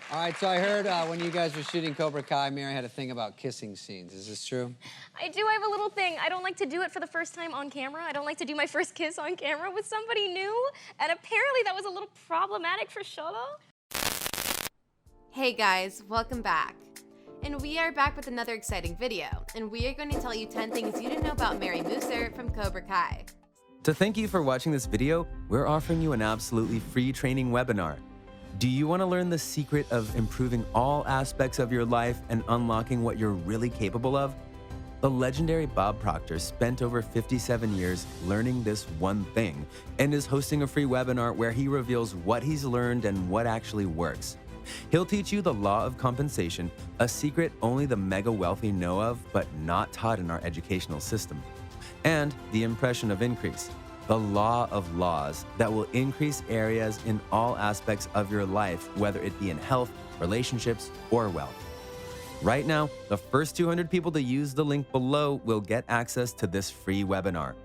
All right, so I heard when you guys were shooting Cobra Kai, Mary had a thing about kissing scenes. Is this true? I do. I have a little thing. I don't like to do it for the first time on camera. I don't like to do my first kiss on camera with somebody new. And apparently that was a little problematic for Xolo. Hey guys, welcome back. And we are back with another exciting video. And we are going to tell you 10 things you didn't know about Mary Musser from Cobra Kai. To thank you for watching this video, we're offering you an absolutely free training webinar. Do you want to learn the secret of improving all aspects of your life and unlocking what you're really capable of? The legendary Bob Proctor spent over 57 years learning this one thing and is hosting a free webinar where he reveals what he's learned and what actually works. He'll teach you the law of compensation, a secret only the mega wealthy know of but not taught in our educational system, and the impression of increase, the law of laws that will increase areas in all aspects of your life, whether it be in health, relationships, or wealth. Right now, the first 200 people to use the link below will get access to this free webinar.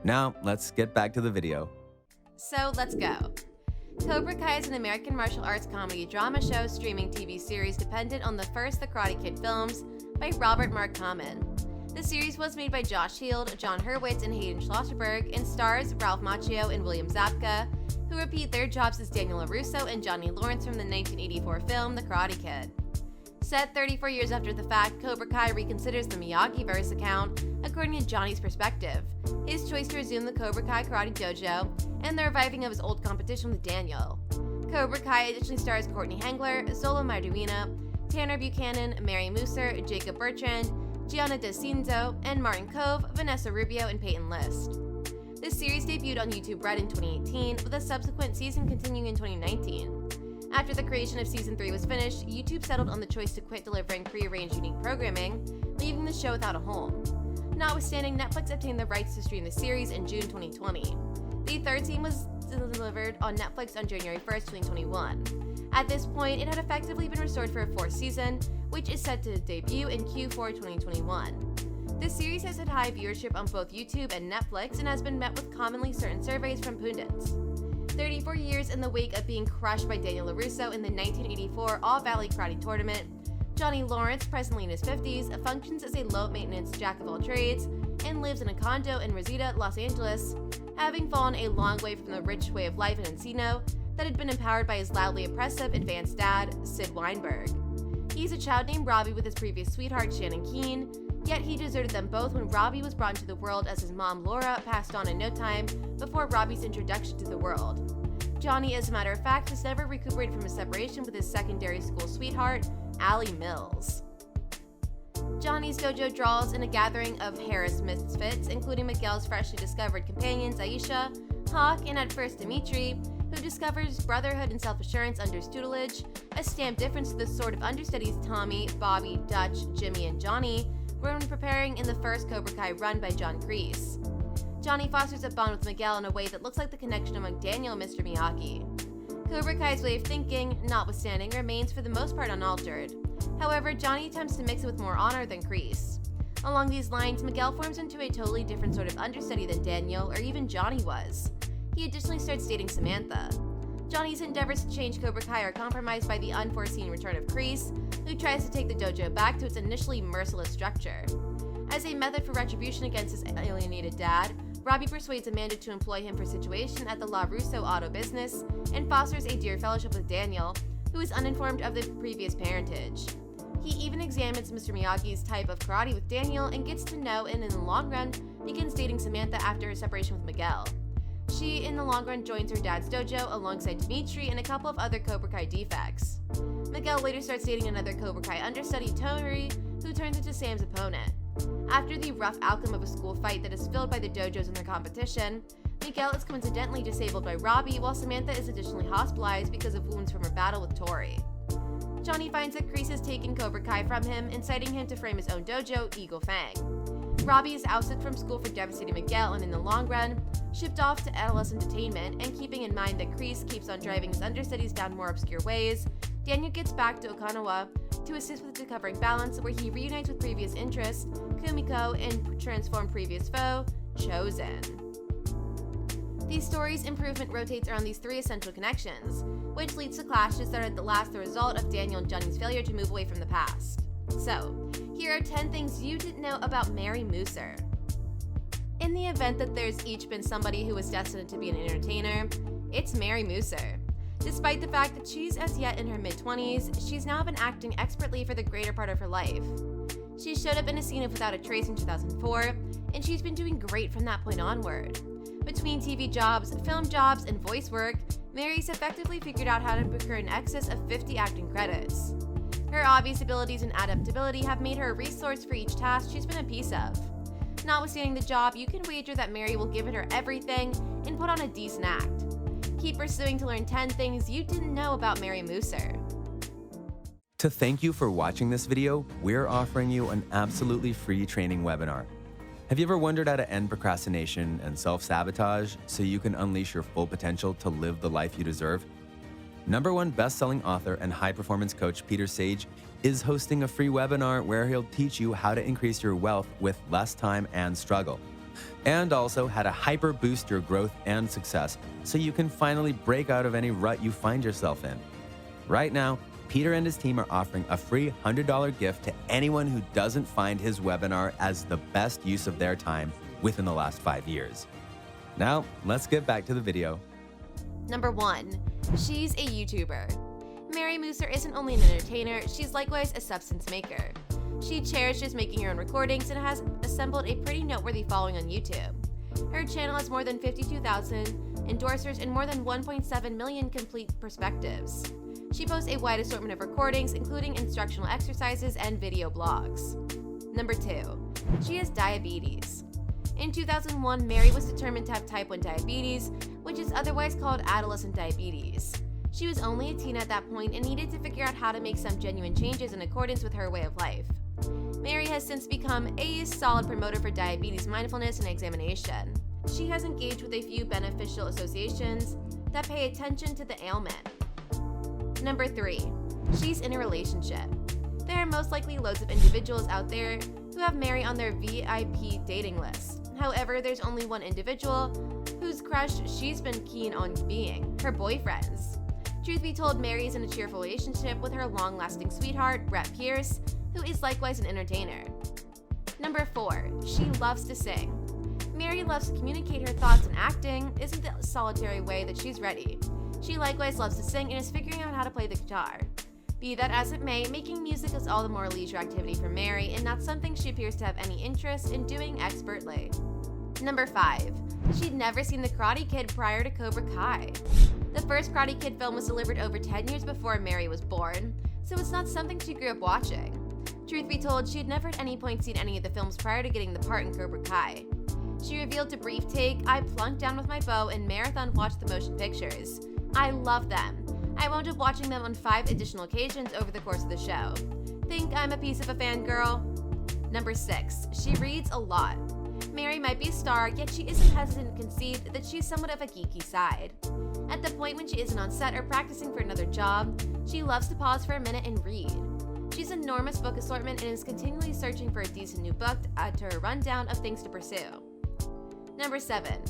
Now, let's get back to the video. So let's go. Cobra Kai is an American martial arts comedy drama show streaming TV series dependent on the first The Karate Kid films by Robert Mark Kamen. The series was made by Josh Heald, John Hurwitz, and Hayden Schlosserberg, and stars Ralph Macchio and William Zabka, who repeat their jobs as Daniel LaRusso and Johnny Lawrence from the 1984 film The Karate Kid. Set 34 years after the fact, Cobra Kai reconsiders the Miyagi-verse account according to Johnny's perspective, his choice to resume the Cobra Kai Karate Dojo, and the reviving of his old competition with Daniel. Cobra Kai additionally stars Courtney Hengler, Xolo Maridueña, Tanner Buchanan, Mary Musser, Jacob Bertrand, Gianna DeCinzo, and Martin Cove, Vanessa Rubio, and Peyton List. This series debuted on YouTube Red in 2018, with a subsequent season continuing in 2019. After the creation of Season 3 was finished, YouTube settled on the choice to quit delivering pre-arranged unique programming, leaving the show without a home. Notwithstanding, Netflix obtained the rights to stream the series in June 2020. The third season was delivered on Netflix on January 1st, 2021. At this point, it had effectively been restored for a fourth season, which is set to debut in Q4 2021. The series has had high viewership on both YouTube and Netflix and has been met with commonly certain surveys from pundits. 34 years in the wake of being crushed by Daniel LaRusso in the 1984 All-Valley Karate Tournament, Johnny Lawrence, presently in his 50s, functions as a low-maintenance jack-of-all-trades and lives in a condo in Reseda, Los Angeles, having fallen a long way from the rich way of life in Encino that had been empowered by his loudly oppressive advanced dad, Sid Weinberg. He's a child named Robbie with his previous sweetheart, Shannon Keene, yet he deserted them both when Robbie was brought into the world as his mom, Laura, passed on in no time before Robbie's introduction to the world. Johnny, as a matter of fact, has never recuperated from his separation with his secondary school sweetheart, Allie Mills. Johnny's dojo draws in a gathering of Harris misfits, including Miguel's freshly discovered companions Aisha, Hawk, and at first Dimitri, who discovers brotherhood and self-assurance under his tutelage, a stamped difference to the sort of understudies Tommy, Bobby, Dutch, Jimmy, and Johnny were preparing in the first Cobra Kai run by John Kreese. Johnny fosters a bond with Miguel in a way that looks like the connection among Daniel and Mr. Miyagi. Cobra Kai's way of thinking, notwithstanding, remains for the most part unaltered. However, Johnny attempts to mix it with more honor than Kreese. Along these lines, Miguel forms into a totally different sort of understudy than Daniel or even Johnny was. He additionally starts dating Samantha. Johnny's endeavors to change Cobra Kai are compromised by the unforeseen return of Kreese, who tries to take the dojo back to its initially merciless structure. As a method for retribution against his alienated dad, Robbie persuades Amanda to employ him for a situation at the La Russo auto business and fosters a dear fellowship with Daniel, who is uninformed of the previous parentage. He even examines Mr. Miyagi's type of karate with Daniel and gets to know and in the long run begins dating Samantha after her separation with Miguel. She, in the long run, joins her dad's dojo alongside Dimitri and a couple of other Cobra Kai defects. Miguel later starts dating another Cobra Kai understudy, Tori, who turns into Sam's opponent. After the rough outcome of a school fight that is filled by the dojos in their competition, Miguel is coincidentally disabled by Robbie, while Samantha is additionally hospitalized because of wounds from her battle with Tori. Johnny finds that Kreese has taken Cobra Kai from him, inciting him to frame his own dojo, Eagle Fang. Robbie is ousted from school for devastating Miguel and in the long run, shipped off to adolescent detainment, and keeping in mind that Kreese keeps on driving his understudies down more obscure ways, Daniel gets back to Okinawa to assist with recovering balance, where he reunites with previous interests, Kumiko, and transformed previous foe, Chosen. The story's improvement rotates around these three essential connections, which leads to clashes that are at the last the result of Daniel and Johnny's failure to move away from the past. So, here are 10 things you didn't know about Mary Musser. In the event that there's each been somebody who was destined to be an entertainer, it's Mary Musser. Despite the fact that she's as yet in her mid-20s, she's now been acting expertly for the greater part of her life. She showed up in a scene of Without a Trace in 2004, and she's been doing great from that point onward. Between TV jobs, film jobs, and voice work, Mary's effectively figured out how to procure in excess of 50 acting credits. Her obvious abilities and adaptability have made her a resource for each task she's been a piece of. Notwithstanding the job, you can wager that Mary will give it her everything and put on a decent act. Keep pursuing to learn 10 things you didn't know about Mary Musser. To thank you for watching this video, we're offering you an absolutely free training webinar. Have you ever wondered how to end procrastination and self-sabotage so you can unleash your full potential to live the life you deserve? #1 best-selling author and high-performance coach Peter Sage is hosting a free webinar where he'll teach you how to increase your wealth with less time and struggle, and also how to hyper-boost your growth and success so you can finally break out of any rut you find yourself in. Right now, Peter and his team are offering a free $100 gift to anyone who doesn't find his webinar as the best use of their time within the last 5 years. Now, let's get back to the video. Number 1. She's a YouTuber. Mary Musser isn't only an entertainer, she's likewise a substance maker. She cherishes making her own recordings and has assembled a pretty noteworthy following on YouTube. Her channel has more than 52,000 endorsers and more than 1.7 million complete perspectives. She posts a wide assortment of recordings, including instructional exercises and video blogs. Number 2. She has diabetes. In 2001, Mary was determined to have type 1 diabetes, which is otherwise called adolescent diabetes. She was only a teen at that point and needed to figure out how to make some genuine changes in accordance with her way of life. Mary has since become a solid promoter for diabetes mindfulness and examination. She has engaged with a few beneficial associations that pay attention to the ailment. Number 3. She's in a relationship. There are most likely loads of individuals out there who have Mary on their VIP dating list. However, there's only one individual whose crush she's been keen on being, her boyfriend's. Truth be told, Mary is in a cheerful relationship with her long-lasting sweetheart, Brett Pierce, who is likewise an entertainer. Number 4. She loves to sing. Mary loves to communicate her thoughts, and acting isn't the solitary way that she's ready. She likewise loves to sing and is figuring out how to play the guitar. Be that as it may, making music is all the more leisure activity for Mary and not something she appears to have any interest in doing expertly. Number 5. She'd never seen The Karate Kid prior to Cobra Kai. The first Karate Kid film was delivered over 10 years before Mary was born, so it's not something she grew up watching. Truth be told, she had never at any point seen any of the films prior to getting the part in Cobra Kai. She revealed to Brief Take, "I plunked down with my bow and marathon watched the motion pictures. I love them. I wound up watching them on 5 additional occasions over the course of the show. Think I'm a piece of a fangirl?" Number 6. She reads a lot. Mary might be a star, yet she isn't hesitant to concede that she's somewhat of a geeky side. At the point when she isn't on set or practicing for another job, she loves to pause for a minute and read. She's an enormous book assortment and is continually searching for a decent new book to add to her rundown of things to pursue. Number 7.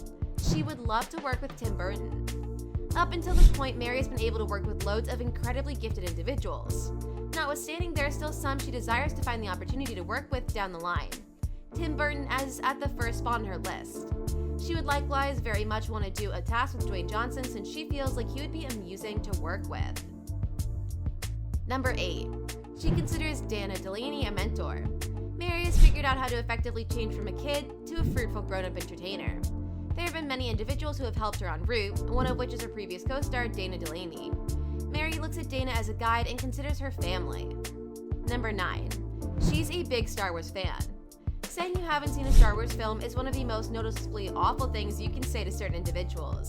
She would love to work with Tim Burton. Up until this point, Mary has been able to work with loads of incredibly gifted individuals. Notwithstanding, there are still some she desires to find the opportunity to work with down the line. Tim Burton is at the first spot on her list. She would likewise very much want to do a task with Dwayne Johnson since she feels like he would be amusing to work with. Number 8. She considers Dana Delaney a mentor. Mary has figured out how to effectively change from a kid to a fruitful grown-up entertainer. There have been many individuals who have helped her en route, one of which is her previous co-star, Dana Delaney. Mary looks at Dana as a guide and considers her family. Number 9. She's a big Star Wars fan. Saying you haven't seen a Star Wars film is one of the most noticeably awful things you can say to certain individuals.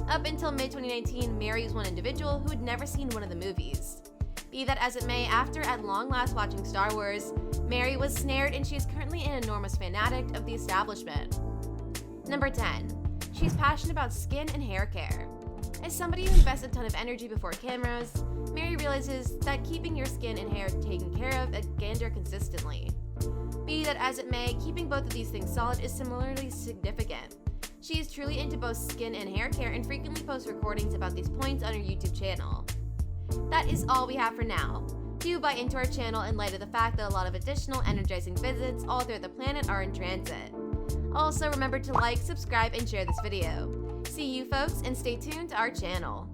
Up until mid-2019, Mary was one individual who had never seen one of the movies. Be that as it may, after at long last watching Star Wars, Mary was snared and she is currently an enormous fanatic of the establishment. Number 10. She's passionate about skin and hair care. As somebody who invests a ton of energy before cameras, Mary realizes that keeping your skin and hair taken care of engender consistently. Be that as it may, keeping both of these things solid is similarly significant. She is truly into both skin and hair care and frequently posts recordings about these points on her YouTube channel. That is all we have for now. Do buy into our channel in light of the fact that a lot of additional energizing visits all throughout the planet are in transit. Also, remember to like, subscribe, and share this video. See you folks, and stay tuned to our channel.